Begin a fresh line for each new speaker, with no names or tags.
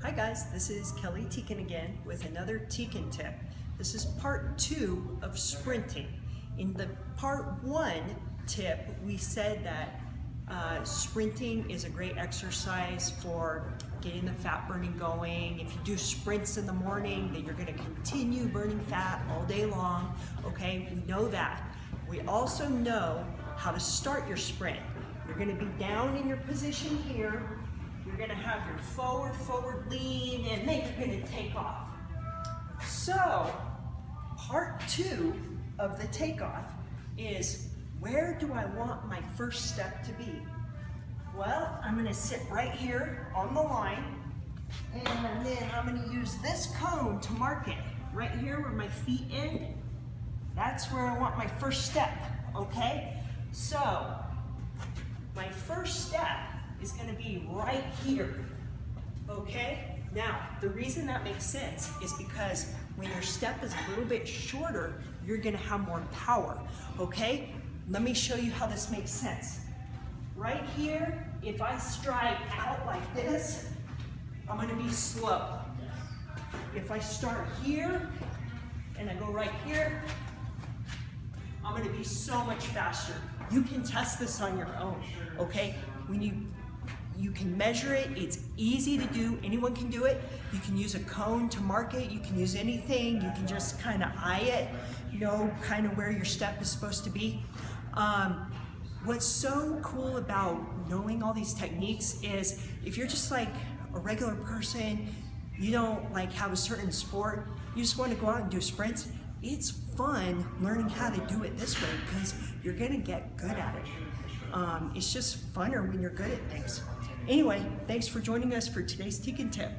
Hi guys, this is Kelly Teakin again with another Teakin tip. This is part 2 of sprinting. In the part 1 tip, we said that sprinting is a great exercise for getting the fat burning going. If you do sprints in the morning, then you're going to continue burning fat all day long. Okay, we know that. We also know how to start your sprint. You're going to be down in your position here. You're going to have your forward lean, and then you're going to take off. So, part 2 of the takeoff is, where do I want my first step to be? Well, I'm going to sit right here on the line, and then I'm going to use this cone to mark it. Right here where my feet end, that's where I want my first step, okay? So, my first step is going to be right here, okay? Now, the reason that makes sense is because when your step is a little bit shorter, you're going to have more power, okay? Let me show you how this makes sense. Right here, if I stride out like this, I'm going to be slow. If I start here and I go right here, I'm going to be so much faster. You can test this on your own, okay? When you can measure it, it's easy to do, anyone can do it. You can use a cone to mark it, you can use anything, you can just kind of eye it, know kind of where your step is supposed to be. What's so cool about knowing all these techniques is if you're just like a regular person, you don't like have a certain sport, you just want to go out and do sprints, it's fun learning how to do it this way because you're gonna get good at it. It's just funner when you're good at things. Anyway, thanks for joining us for today's Teakin tip.